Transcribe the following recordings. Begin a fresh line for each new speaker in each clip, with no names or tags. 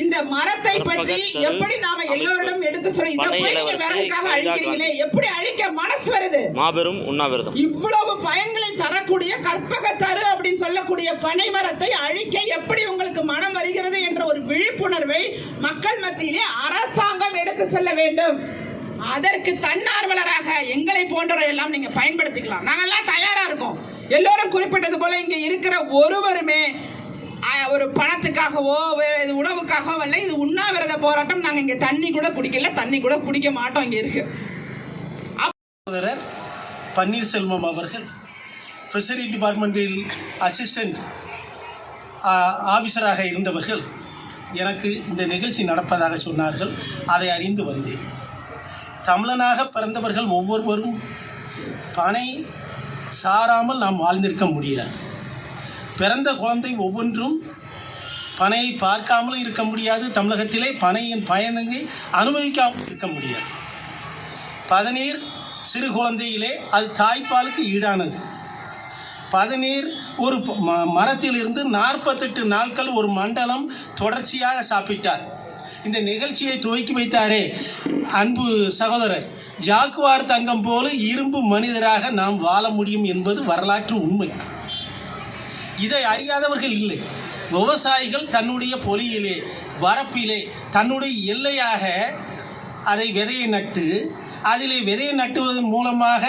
இந்த மரத்தை பற்றி எப்படி நாம எல்லோரிடம் எடுத்து சொல்ல, இத போய் நீங்க விறகுக்காக அழிக்கிறீங்களே, எப்படி அழிக்க மனசு வருது?
மாபெரும் உண்ணாவிரதம்.
இவ்வளவு பயன்களை தரக்கூடிய கற்பகத்தரு அப்படின்னு சொல்லக்கூடிய பனை மரத்தை அழிக்க எப்படி உங்களுக்கு மனம் வருகிறது என்ற ஒரு விழிப்புணர்வை மக்கள் மத்தியிலே அரசாங்கம் எடுத்து செல்ல வேண்டும். அதற்கு தன்னார்வலராக எங்களை போன்றவரை எல்லாம் நீங்க பயன்படுத்திக்கலாம். நாங்கெல்லாம் தயாரா இருக்கோம். எல்லோரும் குறிப்பிட்டது போல இங்க இருக்கிற ஒருவருமே ஒரு பணத்துக்காகவோ உணவுக்காகவோ அல்ல, இது உண்ணாவிரத போராட்டம். நாங்க இங்க தண்ணி கூட குடிக்கல, தண்ணி கூட குடிக்க மாட்டோம். இங்க இருக்கு
பன்னீர்செல்வம் அவர்கள் ஃபிஷரி டிபார்ட்மெண்டில் அசிஸ்டன்ட் ஆஃபீஸராக இருந்தவர்கள் எனக்கு இந்த நிகழ்ச்சி நடப்பதாக சொன்னார்கள். அதை அறிந்து வந்தேன். தமிழனாக பிறந்தவர்கள் ஒவ்வொருவரும் பனை சாராமல் நாம் வாழ்ந்திருக்க முடியாது. பிறந்த குழந்தை ஒவ்வொன்றும் பனையை பார்க்காமலும் இருக்க முடியாது. தமிழகத்திலே பனையின் பயனை அனுபவிக்காமல் இருக்க முடியாது. பதநீர் சிறு குழந்தையிலே அது தாய்ப்பாலுக்கு ஈடானது. பதநீர் ஒரு மரத்திலிருந்து 48 நாட்கள் ஒரு மண்டலம் தொடர்ச்சியாக சாப்பிட்டார். இந்த நிகழ்ச்சியை துவக்கி வைத்தாரே அன்பு சகோதரர் ஜாக்குவார் தங்கம் போல இரும்பு மனிதராக நாம் வாழ முடியும் என்பது வரலாற்று உண்மை. இதை அறியாதவர்கள் இல்லை. விவசாயிகள் தன்னுடைய பொலியிலே வரப்பிலே தன்னுடைய எல்லையாக அதை விதையை நட்டு அதிலே விதையை நட்டுவதன் மூலமாக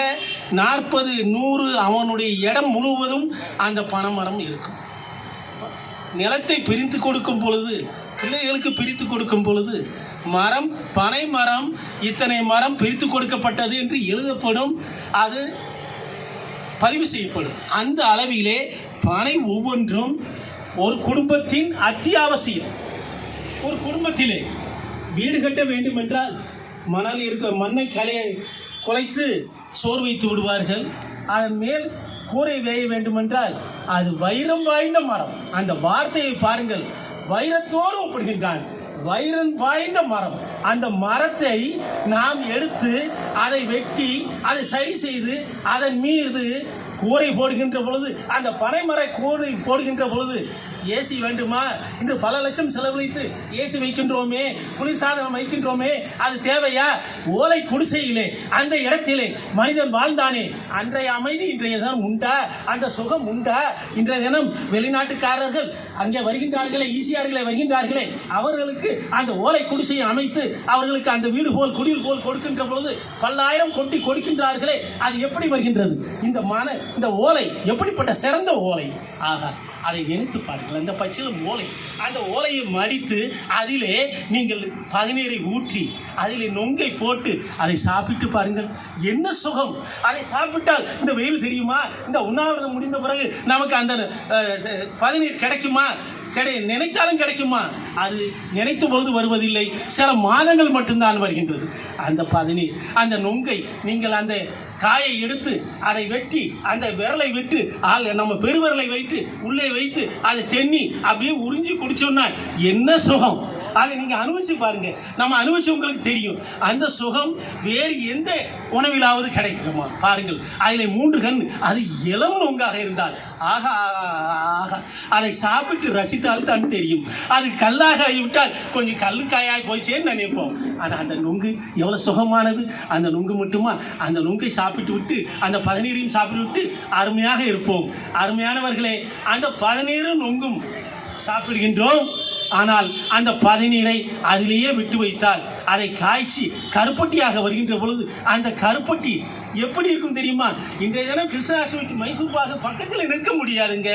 40, 100 அவனுடைய இடம் முழுவதும் அந்த பனைமரம் இருக்கும். நிலத்தை பிரித்து கொடுக்கும் பொழுது, பிள்ளைகளுக்கு பிரித்து கொடுக்கும் பொழுது மரம் பனை மரம் இத்தனை மரம் பிரித்து கொடுக்கப்பட்டது என்று எழுதப்படும், அது பதிவு செய்யப்படும். அந்த அளவிலே பனை ஒவ்வொன்றும் ஒரு குடும்பத்தின் அத்தியாவசியம். ஒரு குடும்பத்திலே வீடு கட்ட வேண்டும் என்றால் மணல் மண்ணை குலைத்து சோறு வைத்து விடுவார்கள். அதன் மேல் கூரை வேய வேண்டுமென்றால் அது வைரம் வாய்ந்த மரம். அந்த வார்த்தையை பாருங்கள், வைரத்தோடு ஒப்பிடுகின்றான். வைரம் வாய்ந்த மரம். அந்த மரத்தை நாம் எடுத்து அதை வெட்டி அதை சரி செய்து அதன் மீது கூரை போடுகின்ற பொழுது, அந்த பனைமர கூரை போடுகின்ற பொழுது ஏசி வேண்டுமா என்று பல லட்சம் செலவழித்து ஏசி வைக்கின்றோமே, குளிர்சாதனம் வைக்கின்றோமே, அது தேவையா? ஓலை குடிசையிலே அந்த இடத்திலே மனிதன் வாழ்ந்தானே, அன்றைய அமைதி இன்றைய தினம் உண்டா? அந்த சுகம் உண்டா? இன்றைய தினம் வெளிநாட்டுக்காரர்கள் அங்கே வருகின்றார்களே, ஈசிஆர்களை வருகின்றார்களே, அவர்களுக்கு அந்த ஓலை குடிசையை அமைத்து அவர்களுக்கு அந்த வீடு போல் குடில் போல் கொடுக்கின்ற பொழுது பல்லாயிரம் கொட்டி கொடுக்கின்றார்களே, அது எப்படி வருகின்றது? இந்த ஓலை எப்படிப்பட்ட சிறந்த ஓலை! ஆகா, அதை நினைத்து பாருங்கள். அந்த பச்சிலம் ஓலை, அந்த ஓலையை மடித்து அதிலே நீங்கள் பதநீரை ஊற்றி அதிலே நொங்கை போட்டு அதை சாப்பிட்டு பாருங்கள், என்ன சுகம்! அதை சாப்பிட்டால் இந்த வெயில் தெரியுமா? இந்த உண்ணாவிரதம் முடிந்த பிறகு நமக்கு அந்த பதநீர் கிடைக்குமா? நினைத்தாலும் கிடைக்குமா? அது நினைத்த பொழுது வருவதில்லை. சில மாதங்கள் மட்டும்தான் வருகின்றது. அந்த பதநீர், அந்த நொங்கை, நீங்கள் அந்த காயை எடுத்து அதை வெட்டி அந்த விரலை விட்டு நம்ம பெருவிரலை வைத்து உள்ளே வைத்து அதை தென்னி அப்படியே உறிஞ்சி குடிச்சோம்னா என்ன சுகம்! அதை நீங்கள் அனுபவிச்சு பாருங்க. நம்ம அனுபவிச்சு உங்களுக்கு தெரியும். அந்த சுகம் வேறு எந்த உணவிலாவது கிடைக்குமா? பாருங்கள், அதில் 3 கண், அது இளம் நொங்காக இருந்தால் ஆகா ஆகா, அதை சாப்பிட்டு ரசித்தால் தான் தெரியும். அது கல்லாக ஆகிவிட்டால் கொஞ்சம் கல்லுக்காயாய் போயிச்சேன்னு நினைப்போம். ஆனால் அந்த நொங்கு எவ்வளோ சுகமானது! அந்த நொங்கு மட்டுமா? அந்த நொங்கை சாப்பிட்டு விட்டு அந்த பதநீரையும் சாப்பிட்டு விட்டு அருமையாக இருப்போம். அருமையானவர்களே, அந்த பதநீரும் நொங்கும் சாப்பிடுகின்றோம். ஆனால் அந்த பதநீரை அதிலேயே விட்டு வைத்தால் அதை காய்ச்சி கருப்பட்டியாக வருகின்ற பொழுது அந்த கருப்பட்டி எப்படி இருக்கும் தெரியுமா? இன்றைய தினம் கிருஷ்ணாஷ்டமிக்கு மைசூர் பாகு பக்கத்தில் நிற்க முடியாதுங்க.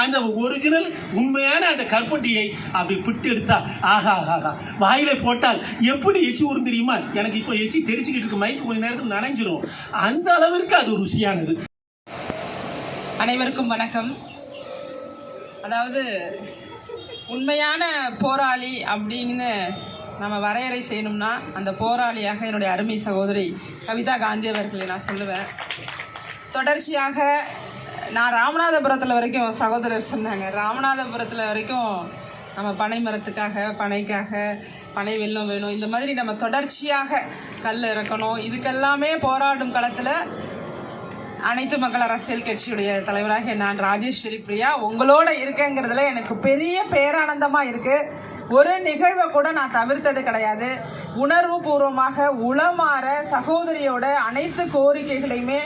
அந்த ஒரிஜினல் உண்மையான அந்த கருப்பட்டியை அப்படி பிட்டு எடுத்தா ஆகா ஆகா, வாயில போட்டால் எப்படி எச்சி ஊறும் தெரியுமா? எனக்கு இப்போ எச்சி தெரிச்சுக்கிட்டு இருக்கு, மைக்கு கொஞ்ச நேரத்தில் நனைஞ்சிரும். அந்த அளவிற்கு அது ருசியானது.
அனைவருக்கும் வணக்கம். அதாவது உண்மையான போராளி அப்படின்னு நம்ம வரையறை செய்யணும்னா அந்த போராளியாக என்னுடைய அருமை சகோதரி கவிதா காந்தி அவர்களை நான் சொல்லுவேன். தொடர்ச்சியாக நான் ராமநாதபுரத்தில் வரைக்கும், சகோதரர் சொன்னாங்க, ராமநாதபுரத்தில் வரைக்கும் நம்ம பனை மரத்துக்காக, பனைக்காக, பனை வெல்லம் வேணும், இந்த மாதிரி நம்ம தொடர்ச்சியாக கல் இறக்கணும். இதுக்கெல்லாமே போராடும் களத்தில் அனைத்து மக்கள் அரசியல் கட்சியுடைய தலைவராக நான் ராஜேஸ்வரி பிரியா உங்களோட இருக்கேங்கிறதுல எனக்கு பெரிய பேரானந்தமாக இருக்குது. ஒரு நிகழ்வை கூட நான் தவிர்த்தது கிடையாது. உணர்வு பூர்வமாக உளமாற சகோதரியோட அனைத்து கோரிக்கைகளையுமே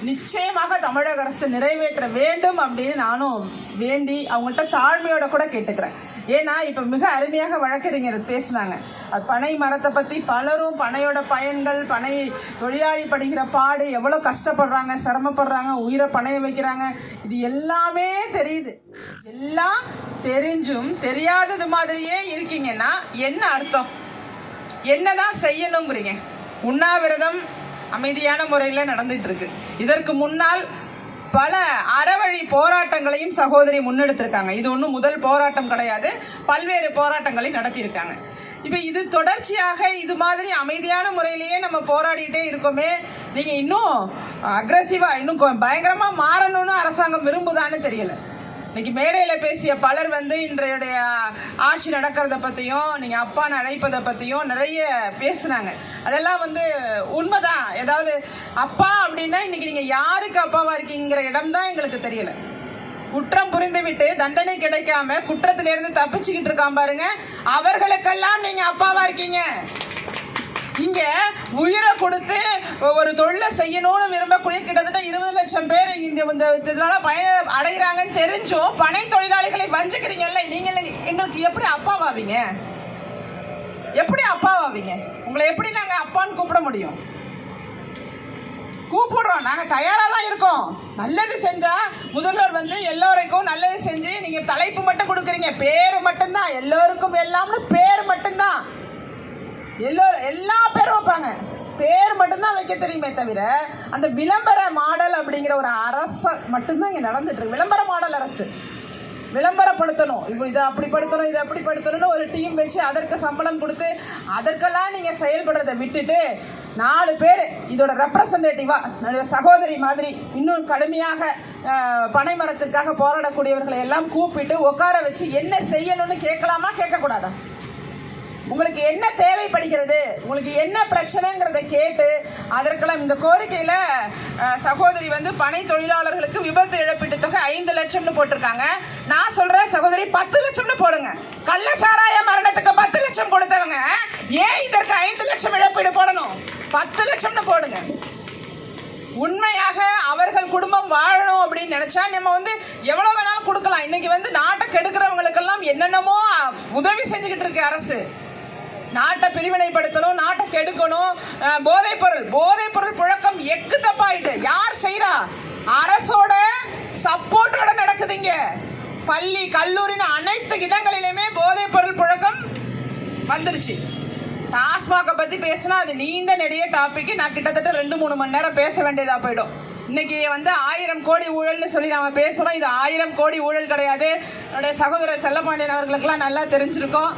நிச்சயமாக தமிழக அரசு நிறைவேற்ற வேண்டும் அப்படின்னு நானும் வேண்டி அவங்கள்ட்ட தாழ்மையோட கூட கேட்டுக்கிறேன். ஏன்னா இப்போ மிக அருமையாக வழக்கறிஞர் பேசினாங்க. அது பனை மரத்தை பற்றி பலரும் பனையோட பயன்கள், பனை தொழிலாளி படுகிற பாடு, எவ்வளோ கஷ்டப்படுறாங்க, சிரமப்படுறாங்க, உயிரை பணைய வைக்கிறாங்க, இது எல்லாமே தெரியுது. எல்லாம் தெரிஞ்சும் தெரியாதது மாதிரியே இருக்கீங்கன்னா என்ன அர்த்தம்? என்னதான் செய்யணுங்கிறீங்க? உண்ணாவிரதம் அமைதியான முறையில் நடந்துட்டு இருக்கு. இதற்கு முன்னால் பல அறவழி போராட்டங்களையும் சகோதரி முன்னெடுத்திருக்காங்க. இது ஒன்றும் முதல் போராட்டம் கிடையாது, பல்வேறு போராட்டங்களை நடத்தியிருக்காங்க. இப்போ இது தொடர்ச்சியாக இது மாதிரி அமைதியான முறையிலேயே நம்ம போராடிட்டே இருக்கோமே, நீங்கள் இன்னும் அக்ரெசிவாக இன்னும் பயங்கரமாக மாறணும்னு அரசாங்கம் விரும்புதான்னு தெரியல. இன்னைக்கு மேடையில் பேசிய பலர் இன்றைய ஆட்சி நடக்கிறத பற்றியும் நீங்கள் அப்பான்னு அழைப்பதை பற்றியும் நிறைய பேசுனாங்க. அதெல்லாம் உண்மைதான். ஏதாவது அப்பா அப்படின்னா இன்னைக்கு நீங்கள் யாருக்கு அப்பாவா இருக்கீங்கிற இடம் தான் எங்களுக்கு தெரியல. குற்றம் புரிந்துவிட்டு தண்டனை கிடைக்காம குற்றத்திலிருந்து தப்பிச்சுக்கிட்டு இருக்கான் பாருங்க, அவர்களுக்கெல்லாம் நீங்க அப்பாவா இருக்கீங்க. இங்க உயிரை கொடுத்து ஒரு தொழிலை செய்யணும்னு விரும்பக்கூடிய கிட்டத்தட்ட 20 லட்சம் பேர் இதனால பயன் அடைகிறாங்கன்னு தெரிஞ்சும் பனை தொழிலாளிகளை வஞ்சிக்கிறீங்கல்ல, நீங்க எங்களுக்கு எப்படி அப்பாவாவீங்க? எப்படி அப்பாவாவீங்க? உங்களை எப்படி நாங்க அப்பான்னு கூப்பிட முடியும்? கூப்பிடுறோம், நாங்க தயாரா தான் இருக்கோம். நல்லது செஞ்சா முதல்வர் எல்லோருக்கும் நல்லது செஞ்சு நீங்க தலைப்பு மட்டும் கொடுக்குறீங்க, பேரு மட்டும்தான், எல்லோருக்கும் எல்லாம்னு பேர் மட்டும்தான். எல்லா பேரும் வைப்பாங்க, பேர் மட்டும்தான் வைக்க தெரியுமே தவிர அந்த விளம்பர மாடல் அப்படிங்கிற ஒரு அரசு மட்டும்தான் இங்கே நடந்துட்டு இருக்கு. விளம்பர மாடல் அரசு. விளம்பரப்படுத்தணும், இதை அப்படிப்படுத்தணும், இதை அப்படிப்படுத்தணும்னு ஒரு டீம் வச்சு அதற்கு சம்பளம் கொடுத்து அதற்கெல்லாம் நீங்கள் செயல்படுறதை விட்டுட்டு 4 பேர் இதோட ரெப்ரசன்டேட்டிவா சகோதரி மாதிரி இன்னும் கடுமையாக பனை மரத்திற்காக போராடக்கூடியவர்களை எல்லாம் கூப்பிட்டு உட்கார வச்சு என்ன செய்யணும்னு கேட்கலாமா, கேட்கக்கூடாதா? உங்களுக்கு என்ன தேவைப்படுகிறது, உங்களுக்கு என்ன பிரச்சனைங்கிறத கேட்டு அதற்கெல்லாம் இந்த கோரிக்கையில சகோதரி பனை தொழிலாளர்களுக்கு விபத்து இழப்பீட்டு தொகை 5 லட்சம்னு போட்டிருக்காங்க. நான் சொல்றேன் சகோதரி 10 லட்சம்னு போடுங்க. கள்ளச்சாராய மரணத்துக்கு 10 லட்சம் கொடுத்தவங்க ஏன் இதற்கு 5 லட்சம் இழப்பீடு போடணும்? 10 லட்சம்னு போடுங்க. உண்மையாக அவர்கள் குடும்பம் வாழணும் அப்படின்னு நினைச்சா நம்ம எவ்வளவு வேணாலும் கொடுக்கலாம். இன்னைக்கு நாட்டை கெடுக்கிறவங்களுக்கெல்லாம் என்னென்னமோ உதவி செஞ்சுக்கிட்டு இருக்கு அரசு. நாட்டை பிரிவினைப்படுத்தணும், நாட்டை கெடுக்கணும், போதைப் பொருள் புழக்கம் எக்கு தப்பாயிட்டு. யார் செய்யறா? அரசோட சப்போர்ட்டோட நடக்குதுங்க. பள்ளி கல்லூரின்னு அனைத்து இடங்களிலுமே போதைப் பொருள் புழக்கம் வந்துடுச்சு. டாஸ்மாக பத்தி பேசினா அது நீண்ட நெடிய டாபிக். நான் கிட்டத்தட்ட 2-3 மணி நேரம் பேச வேண்டியதா போயிடும். இன்னைக்கு 1000 கோடி ஊழல்னு சொல்லி நாம பேசுறோம். இது 1000 கோடி ஊழல் கிடையாது. என்னுடைய சகோதரர் செல்லப்பாண்டியன் அவர்களுக்கெல்லாம் நல்லா தெரிஞ்சிருக்கும்.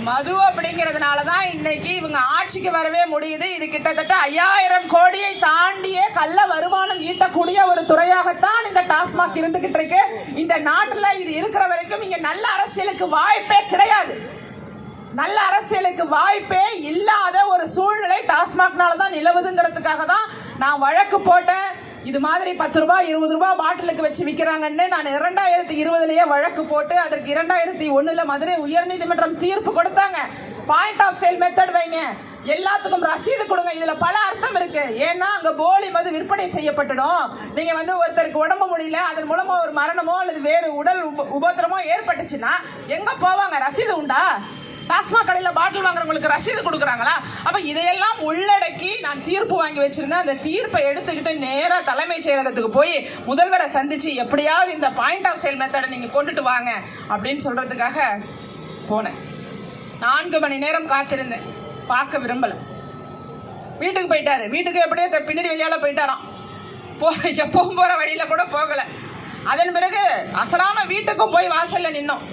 மது அப்படிங்கிறதுனால தான் இன்னைக்கு இவங்க ஆட்சிக்கு வரவே முடியுது. இது கிட்டத்தட்ட 5000 கோடியை தாண்டிய கள்ள வருமானம் ஈட்டக்கூடிய ஒரு துறையாகத்தான் இந்த டாஸ்மாக் இருந்துகிட்டு இருக்கு. இந்த நாட்டில் இது இருக்கிற வரைக்கும் இங்க நல்ல அரசியலுக்கு வாய்ப்பே கிடையாது. நல்ல அரசியலுக்கு வாய்ப்பே இல்லாத ஒரு சூழ்நிலை டாஸ்மாக்னால தான் நிலவுதுங்கிறதுக்காக தான் நான் வழக்கு போட்டேன். இது மாதிரி 10 ரூபாய் 20 ரூபாய் பாட்டிலுக்கு வச்சு விற்கிறாங்கன்னு நான் 2020 வழக்கு போட்டு அதற்கு 2001 மதுரை உயர்நீதிமன்றம் தீர்ப்பு கொடுத்தாங்க. பாயிண்ட் ஆஃப் சேல் மெத்தட் வைங்க, எல்லாத்துக்கும் ரசீது கொடுங்க. இதுல பல அர்த்தம் இருக்கு. ஏன்னா அங்க போலி மது விற்பனை செய்யப்பட்டுடும். நீங்க ஒருத்தருக்கு உடம்பு முடியல, அதன் மூலமா ஒரு மரணமோ அல்லது வேறு உடல் உபத்திரமோ ஏற்பட்டுச்சுன்னா எங்க போவாங்க? ரசீது உண்டா? டாஸ்மாக் கடையில் பாட்டில் வாங்குறவங்களுக்கு ரசீது கொடுக்குறாங்களா? அப்போ இதையெல்லாம் உள்ளடக்கி நான் தீர்ப்பு வாங்கி வச்சிருந்தேன். அந்த தீர்ப்பை எடுத்துக்கிட்டு நேராக தலைமைச் செயலகத்துக்கு போய் முதல்வரை சந்திச்சு எப்படியாவது இந்த பாயிண்ட் ஆஃப் சேல் மெத்தடை நீங்கள் கொண்டுட்டு வாங்க அப்படின்னு சொல்கிறதுக்காக போனேன். 4 மணி நேரம் காத்திருந்தேன். பார்க்க விரும்பலை. வீட்டுக்கு போயிட்டாரு. வீட்டுக்கு எப்படியோ பின்னாடி வெளியால் போயிட்டாராம். எப்பவும் போகிற வழியில் கூட போகலை. அதன் பிறகு அசராம வீட்டுக்கும் போய் வாசலில் நின்னோம்.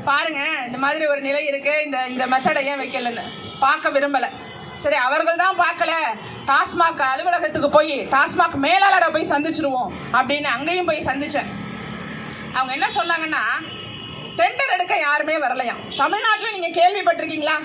பாருங்க, இந்த மாதிரி ஒரு நிலை இருக்கு, இந்த மெத்தடை ஏன் வைக்கலன்னு. பார்க்க விரும்பலை. சரி, அவர்கள் தான் பார்க்கல, டாஸ்மாக் அலுவலகத்துக்கு போய் டாஸ்மாக் மேலாளரை போய் சந்திச்சிருவோம் அப்படின்னு அங்கேயும் போய் சந்திச்சேன். அவங்க என்ன சொன்னாங்கன்னா, டெண்டர் எடுக்க யாருமே வரலையாம். தமிழ்நாட்டில் நீங்க கேள்விப்பட்டிருக்கீங்களா?